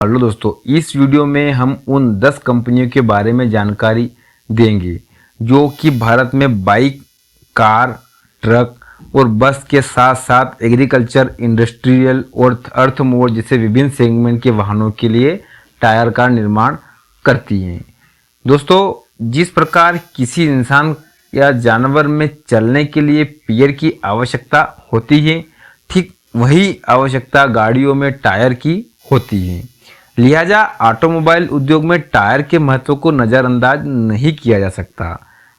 Hello दोस्तों, इस video में हम उन 10 कंपनियों के बारे में जानकारी देंगे जो कि भारत में बाइक, कार, ट्रक और बस के साथ साथ एग्रीकल्चर, इंडस्ट्रियल और अर्थमोवर जैसे विभिन्न सेगमेंट के वाहनों के लिए टायर का निर्माण करती हैं। दोस्तों, जिस प्रकार किसी इंसान या जानवर में चलने के लिए पैर की आवश्यकता होती है, ठीक वही आवश्यकता गाड़ियों में टायर की होती है। लिहाजा ऑटोमोबाइल उद्योग में टायर के महत्व को नज़रअंदाज नहीं किया जा सकता।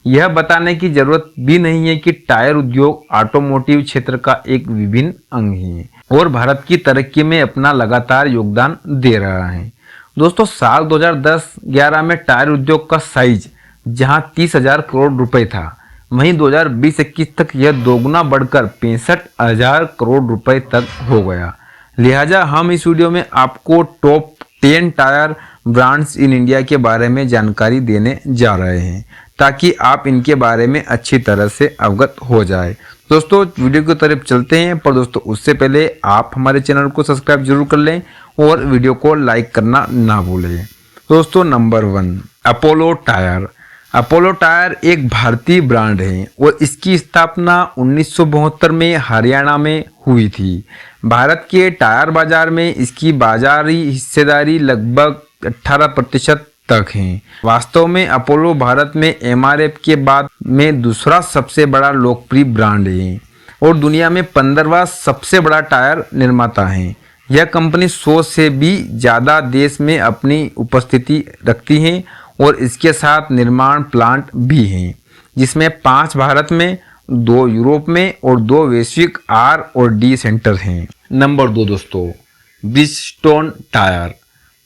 यह बताने की जरूरत भी नहीं है कि टायर उद्योग ऑटोमोटिव क्षेत्र का एक विभिन्न अंग है और भारत की तरक्की में अपना लगातार योगदान दे रहा है। दोस्तों, साल 2010-11 में टायर उद्योग का साइज जहां 30,000 करोड़ रुपए था, वहीं 2020-21 तक यह दोगुना बढ़कर 65,000 करोड़ रुपए तक हो गया। लिहाजा हम इस वीडियो में आपको top 10 tyre brands in India के बारे में जानकारी देने जा रहे हैं ताकि आप इनके बारे में अच्छी तरह से अवगत हो जाए। दोस्तों, वीडियो की तरफ चलते हैं, पर दोस्तों उससे पहले आप हमारे चैनल को सब्सक्राइब जरूर कर लें और वीडियो को लाइक करना ना भूलें। दोस्तों, number 1 Apollo tyre. Apollo tyre एक भारतीय ब्रांड है और इसकी स्थापना 1972 में हरियाणा में हुई थी। भारत के टायर बाजार में इसकी बाजारी हिस्सेदारी लगभग 18% तक है। वास्तव में अपोलो भारत में एमआरएफ के बाद में दूसरा सबसे बड़ा लोकप्रिय ब्रांड है और दुनिया में 15वां सबसे बड़ा टायर निर्माता है। यह कंपनी 100 से भी ज़्यादा देश में अपनी उपस्थिति रखती है और इसके साथ निर्माण प्लांट भी हैं, जिसमें 5 भारत में, 2 यूरोप में और 2 वैश्विक आर और डी सेंटर हैं। नंबर 2 दोस्तों, ब्रिजस्टोन टायर।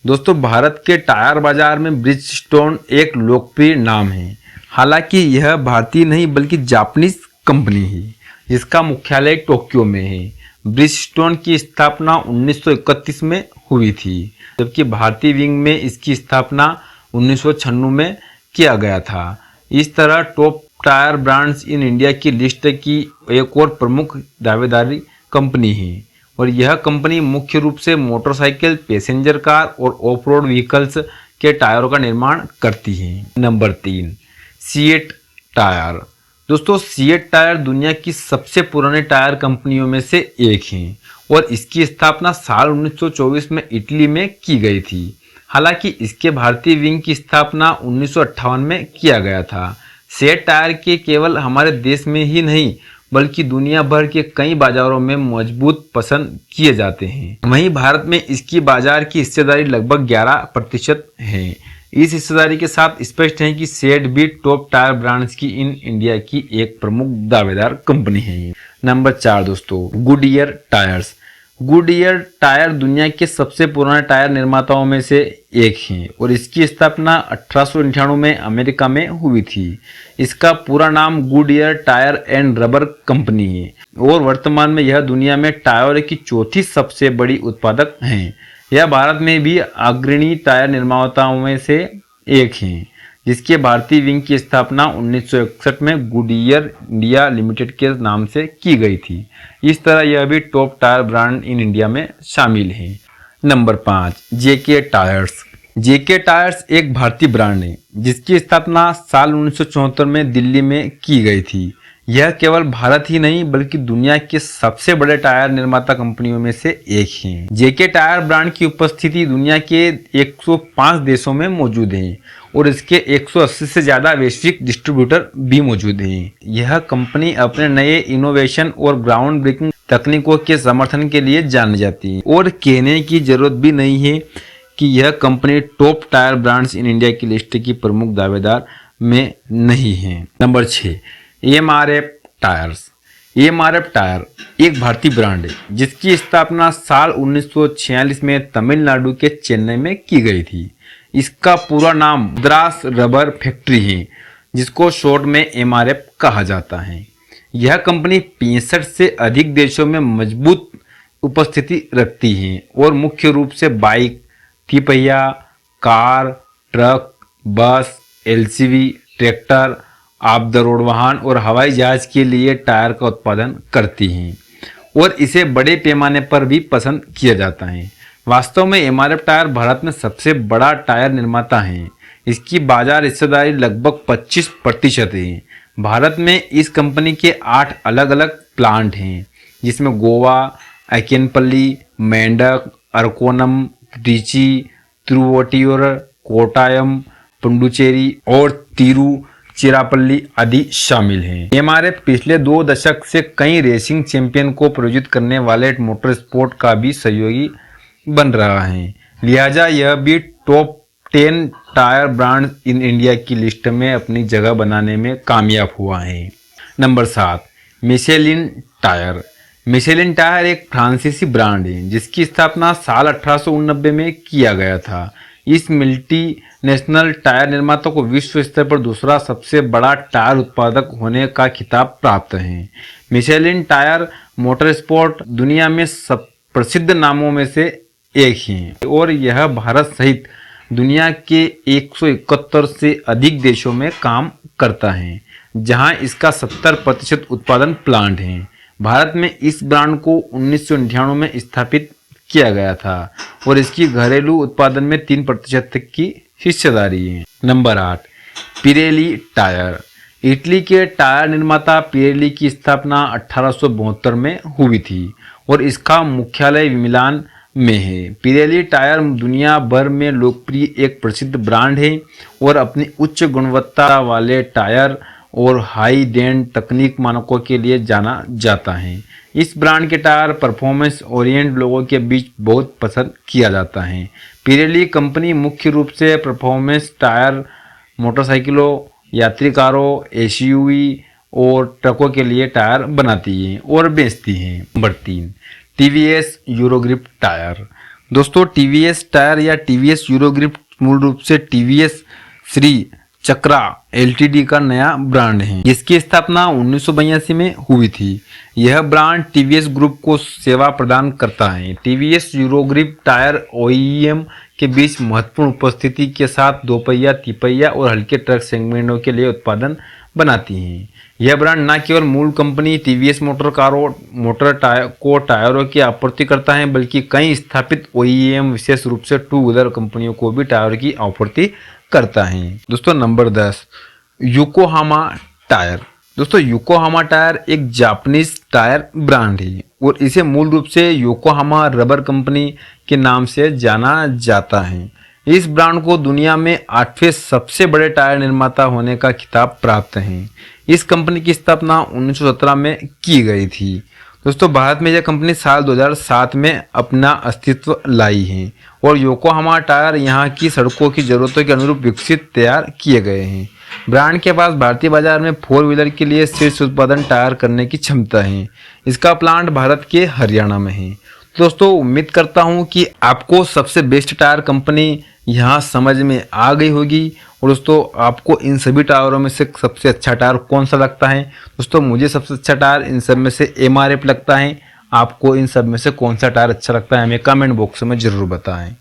दोस्तों, भारत के टायर बाजार में ब्रिजस्टोन एक लोकप्रिय नाम है। हालांकि यह भारतीय नहीं बल्कि जापानीज कंपनी है जिसका मुख्यालय टोक्यो में है। ब्रिजस्टोन की स्थापना 1931 में हुई थी, जबकि भारतीय विंग में इसकी स्थापना 1996 में किया गया था। इस तरह top tier brands in India की लिस्ट की एक और प्रमुख दावेदारी कंपनी है और यह कंपनी मुख्य रूप से मोटरसाइकिल, पैसेंजर कार और ऑफ रोड व्हीकल्स के टायरों का निर्माण करती है। Number 3 CEAT tyre. दोस्तों, सीएट टायर दुनिया की सबसे पुराने टायर कंपनियों में से एक है और इसकी स्थापना साल 1924 में इटली में की गई थी। हालांकि इसके भारतीय विंग की स्थापना 1958 में किया गया था। सीएट टायर के केवल हमारे देश में ही नहीं बल्कि दुनिया भर के कई बाजारों में मजबूत पसंद किए जाते हैं। वहीं भारत में इसकी बाजार की हिस्सेदारी लगभग 11% है। इस हिस्सेदारी के साथ स्पष्ट है कि सीएट भी टॉप टायर ब्रांड्स की इन इंडिया की एक प्रमुख दावेदार कंपनी है। नंबर 4 दोस्तों, गुडईयर टायर्स। गुडईयर टायर दुनिया के सबसे पुराने टायर निर्माताओं में से एक है और इसकी स्थापना 1898 में अमेरिका में हुई थी। इसका पूरा नाम Goodyear tyre and rubber company है और वर्तमान में यह दुनिया में टायर की चौथी सबसे बड़ी उत्पादक है। यह भारत में भी अग्रणी टायर निर्माताओं में से एक है, जिसके भारतीय विंग की स्थापना 1961 में गुडईयर इंडिया लिमिटेड के नाम से की गई थी। इस तरह यह भी top tier brand in India में शामिल है। नंबर 5 जेके टायर्स। जेके टायर्स एक भारतीय ब्रांड है जिसकी स्थापना साल 1974 में दिल्ली में की गई थी। यह केवल भारत ही नहीं बल्कि दुनिया के सबसे बड़े टायर निर्माता कंपनियों में से एक है। जेके टायर ब्रांड की उपस्थिति दुनिया के 105 देशों में मौजूद है और इसके 180 से ज़्यादा वैश्विक डिस्ट्रीब्यूटर भी मौजूद हैं। यह कंपनी अपने नए इनोवेशन और ग्राउंड ब्रेकिंग तकनीकों के समर्थन के लिए जानी जाती है और कहने की जरूरत भी नहीं है कि यह company top tier brands in India की लिस्ट की प्रमुख दावेदार में नहीं है। Number 6 MRF tyres. MRF tyre एक भारतीय ब्रांड है जिसकी स्थापना साल 1946 में तमिलनाडु के चेन्नई में की गई थी। इसका पूरा नाम मद्रास रबर फैक्ट्री है, जिसको शॉर्ट में एमआरएफ कहा जाता है। यह कंपनी 65 से अधिक देशों में मजबूत उपस्थिति रखती है और मुख्य रूप से बाइक, तिपहिया, कार, ट्रक, बस, LCV, tractor, of the road वाहन और हवाई जहाज के लिए टायर का उत्पादन करती हैं और इसे बड़े पैमाने पर भी पसंद किया जाता है। वास्तव में एमआरएफ टायर भारत में सबसे बड़ा टायर निर्माता है। इसकी बाजार हिस्सेदारी लगभग 25% है। भारत में इस कंपनी के 8 अलग अलग प्लांट हैं, जिसमें गोवा, अकेनपल्ली, मेंढक, अरकोनम, त्रिची, तिरुवोटियूर, कोटायम, पुडुचेरी और तिरुचिरापल्ली आदि शामिल हैं। एमआरएफ पिछले 2 दशक से कई रेसिंग चैंपियन को प्रायोजित करने वाले मोटर स्पोर्ट का भी सहयोगी बन रहा है, लिहाजा यह भी top 10 tyre brand in India की लिस्ट में अपनी जगह बनाने में कामयाब हुआ है। Number 7, Michelin tyre. Michelin tyre एक फ्रांसीसी ब्रांड है, जिसकी स्थापना साल 1889 में किया गया था। इस मल्टीनेशनल टायर निर्माता को विश्व स्तर पर दूसरा सबसे बड़ा टायर उत्पादक होने का खिताब प्राप्त है। मिशेलिन टायर मोटर स्पोर्ट दुनिया में सब प्रसिद्ध नामों में से एक है और यह भारत सहित दुनिया के 171 से अधिक देशों में काम करता है, जहां इसका 70% उत्पादन प्लांट है। भारत में इस ब्रांड को 1998 में स्थापित किया गया था और इसकी घरेलू उत्पादन में 3% तक की हिस्सेदारी है। Number 8, Pirelli tyre. इटली के टायर निर्माता पिरेली की स्थापना 1872 में हुई थी और इसका मुख्यालय मिलान में है। पिरेली टायर दुनिया भर में लोकप्रिय एक प्रसिद्ध ब्रांड है और अपनी उच्च गुणवत्ता वाले टायर और हाई डेंट तकनीक मानकों के लिए जाना जाता है। इस ब्रांड के टायर परफॉर्मेंस ओरिएंट लोगों के बीच बहुत पसंद किया जाता है। पिरेली कंपनी मुख्य रूप से परफॉर्मेंस टायर मोटरसाइकिलों, यात्री कारों, एसयूवी और ट्रकों के लिए टायर बनाती है और बेचती है। Number 3, TVS Eurogrip tyre. दोस्तों, टीवीएस टायर या टीवीएस यूरोग्रिप मूल रूप से टीवीएस श्री चक्रा एलटीडी का नया ब्रांड है, जिसकी स्थापना 1982 में हुई थी। यह ब्रांड टीवीएस ग्रुप को सेवा प्रदान करता है। टीवीएस यूरोग्रिप टायर ओईएम के बीच महत्वपूर्ण उपस्थिति के साथ दोपहिया, तिपहिया और हल्के ट्रक सेगमेंटों के लिए उत्पादन बनाती हैं। यह ब्रांड न केवल मूल कंपनी टीवीएस मोटर कारों टायरों की आपूर्ति करता है, बल्कि कई स्थापित ओईएम विशेष रूप से 2 व्हीलर कंपनियों को भी टायर की आपूर्ति करता है। दोस्तों, नंबर 10, योकोहामा टायर। दोस्तों, योकोहामा टायर एक जापानीज टायर ब्रांड है और इसे मूल रूप से योकोहामा रबर कंपनी के नाम से जाना जाता है। इस ब्रांड को दुनिया में 8वें सबसे बड़े टायर निर्माता होने का खिताब प्राप्त है। इस कंपनी की स्थापना 1917 में की गई थी। दोस्तों, भारत में यह कंपनी साल 2007 में अपना अस्तित्व लाई है और योकोहामा टायर यहाँ की सड़कों की ज़रूरतों के अनुरूप विकसित तैयार किए गए हैं। ब्रांड के पास भारतीय बाजार में 4 व्हीलर के लिए शीर्ष उत्पादन टायर करने की क्षमता है। इसका प्लांट भारत के हरियाणा में है। दोस्तों, उम्मीद करता हूँ कि आपको सबसे बेस्ट टायर कंपनी यहाँ समझ में आ गई होगी। और दोस्तों, आपको इन सभी टायरों में से सबसे अच्छा टायर कौन सा लगता है? दोस्तों, मुझे सबसे अच्छा टायर इन सब में से एमआरएफ लगता है। आपको इन सब में से कौन सा टायर अच्छा लगता है, हमें कमेंट बॉक्स में ज़रूर बताएं।